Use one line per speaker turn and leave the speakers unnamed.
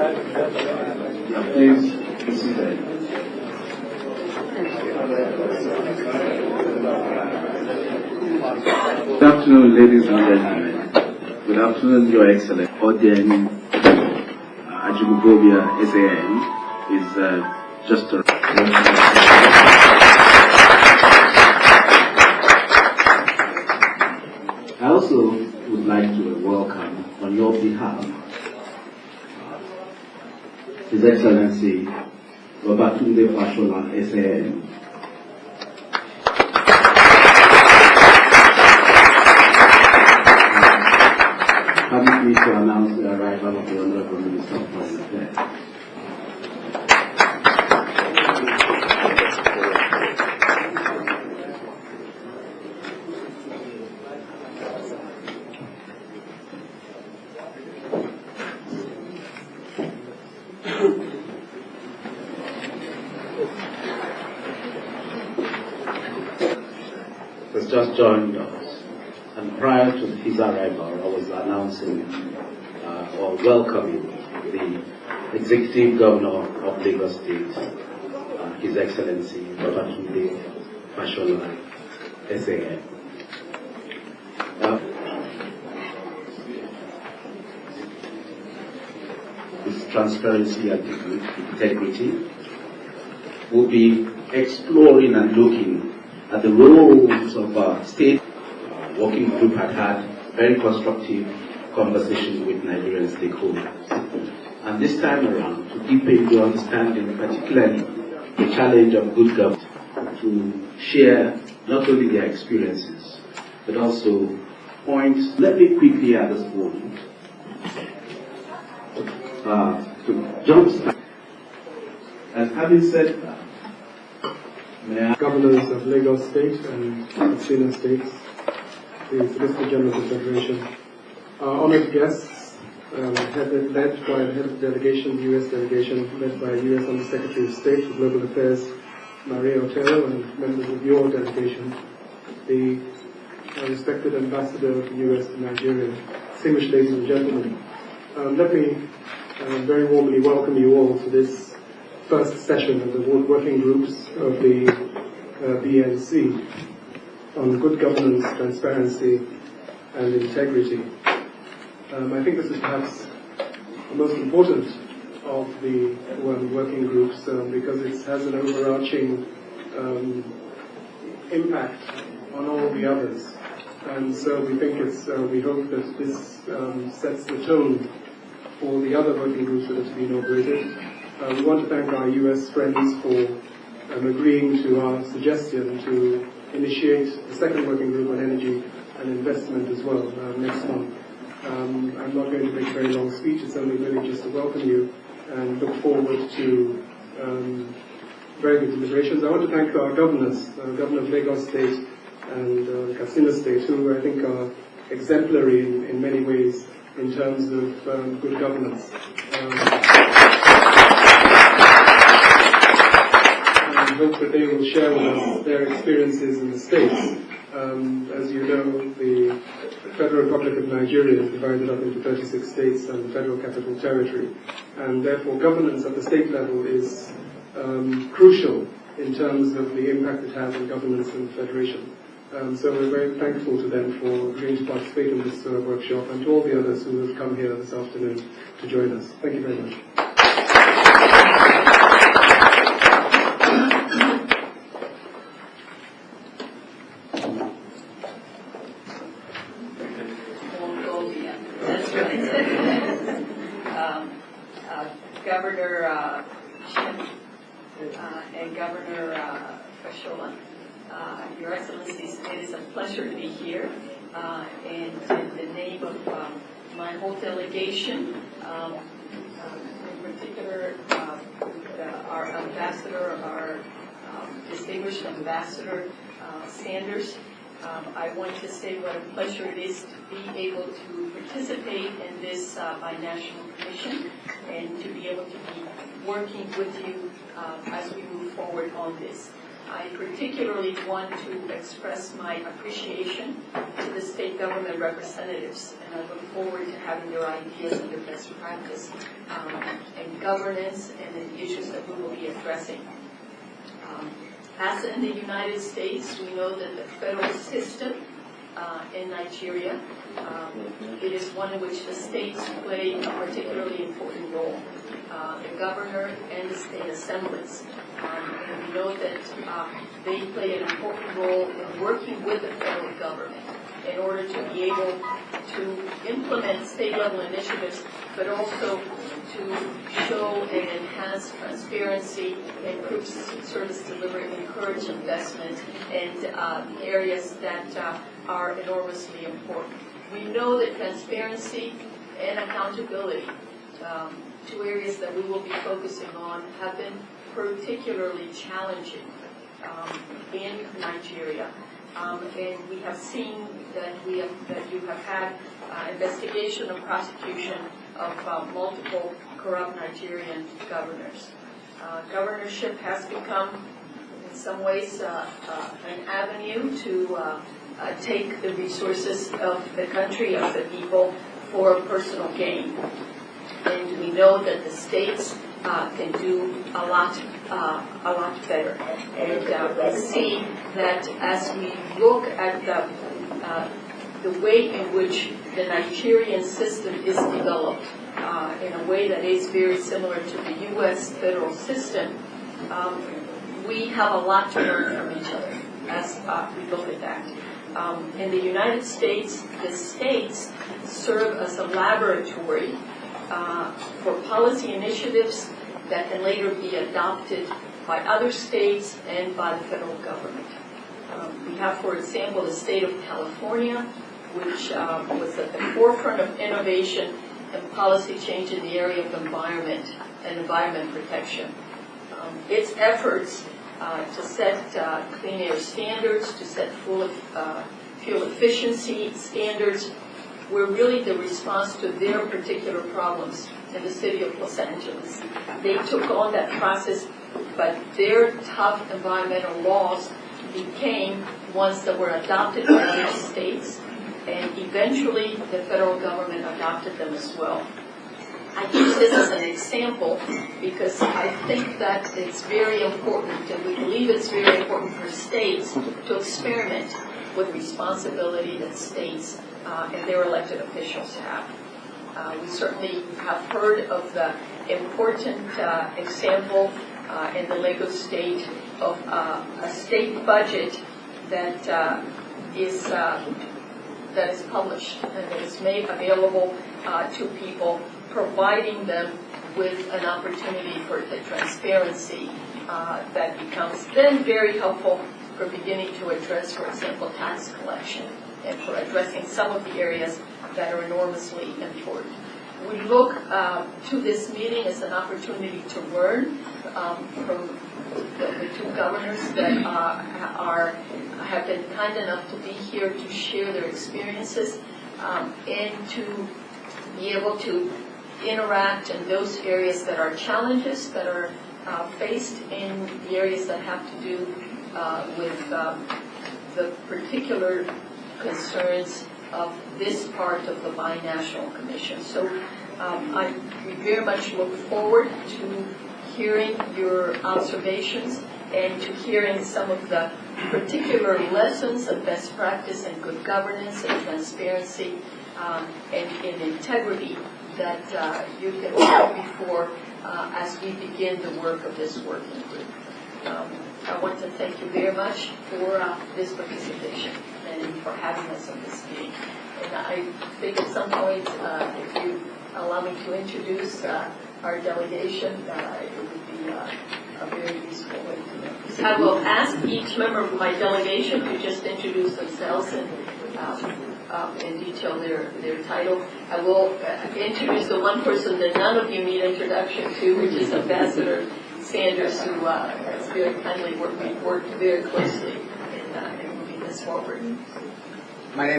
Please be seated. Good afternoon, ladies and gentlemen. Good afternoon, Your Excellency. Odien Ajimugobia SAN is just a... I also would like to welcome, on your behalf, His Excellency Babatunde Fashola SAN. Permit me to announce the arrival of the Honorable Minister of Foreign Affairs. Has just joined us, and prior to his arrival, I was announcing or welcoming the Executive Governor of Lagos State, His Excellency Babatunde Fashola SAN. With transparency and integrity, will be exploring and looking at the roles of our state. Working group had very constructive conversations with Nigerian stakeholders. And this time around, to deepen the understanding, particularly the challenge of good government, to share not only their experiences, but also points. Let me quickly at this point to jumpstart. And having said that,
governors of Lagos State and Katsina States, the Solicitor General of the Federation, honored guests, led by the head of the delegation, the U.S. delegation, led by U.S. Undersecretary of State for Global Affairs, Maria Otero, and members of your delegation, the respected Ambassador of the U.S. to Nigeria, distinguished ladies and gentlemen. Let me very warmly welcome you all to this first session of the working groups of the BNC on good governance, transparency, and integrity. I think this is perhaps the most important of the working groups because it has an overarching impact on all the others. And so we think we hope that this sets the tone for the other working groups that are to be inaugurated. We want to thank our US friends for agreeing to our suggestion to initiate the second working group on energy and investment as well next month. I'm not going to make a very long speech, it's only really just to welcome you and look forward to very good deliberations. I want to thank our governors, Governor of Lagos State and Katsina State, who I think are exemplary in many ways in terms of good governance. I hope that they will share with us their experiences in the States. As you know, the Federal Republic of Nigeria is divided up into 36 states and the Federal Capital Territory. And therefore, governance at the state level is crucial in terms of the impact it has on governance in the Federation. So we're very thankful to them for agreeing to participate in this workshop and to all the others who have come here this afternoon to join us. Thank you very much.
Governor and Governor Fashola, Your Excellencies, it is a pleasure to be here. And in the name of my whole delegation, in particular our ambassador, our distinguished Ambassador Sanders, I want to say what a pleasure it is to be able to participate in this binational commission and to be able to be working with you as we move forward on this. I particularly want to express my appreciation to the state government representatives, and I look forward to having their ideas and their best practice in governance and in issues that we will be addressing. As in the United States, we know that the federal system in Nigeria, it is one in which the states play a particularly important role. The governor and the state assemblies. And we know that they play an important role in working with the federal government in order to be able to implement state-level initiatives, but also to show and enhance transparency, improve service delivery, encourage investment in areas that are enormously important. We know that transparency and accountability, two areas that we will be focusing on, have been particularly challenging in Nigeria. And we have seen that you have had investigation and prosecution of multiple corrupt Nigerian governors. Governorship has become, in some ways, an avenue to take the resources of the country, of the people, for personal gain. And we know that the states can do a lot better. And we see that as we look at the way in which the Nigerian system is developed, in a way that is very similar to the U.S. federal system, we have a lot to learn from each other as we look at that. In the United States, the states serve as a laboratory for policy initiatives that can later be adopted by other states and by the federal government. We have, for example, the state of California, which was at the forefront of innovation and policy change in the area of environment and environment protection. Its efforts to set clean air standards, to set fuel efficiency standards, were really the response to their particular problems in the city of Los Angeles. They took on that process, but their tough environmental laws became ones that were adopted by other states, and eventually the federal government adopted them as well. I use this as an example because I think that it's very important, and we believe it's very important for states to experiment with responsibility that states and their elected officials have. We certainly have heard of the important example in the Lagos state of a state budget that is published and that is made available to people, providing them with an opportunity for the transparency that becomes then very helpful for beginning to address, for example, tax collection, and for addressing some of the areas that are enormously important. We look to this meeting as an opportunity to learn from the two governors that have been kind enough to be here to share their experiences and to be able to interact in those areas that are challenges that are faced in the areas that have to do with the particular concerns of this part of the Binational Commission. So we very much look forward to hearing your observations and to hearing some of the particular lessons of best practice and good governance and transparency and integrity that you can look before as we begin the work of this working group. I want to thank you very much for this participation and for having us on this meeting. And I think at some point, if you allow me to introduce our delegation, it would be a very useful way to know. So I will ask each member of my delegation to just introduce themselves and detail their title. I will introduce the one person that none of you need introduction to, which is Ambassador Sanders, who has very kindly worked very closely in moving this forward.
My name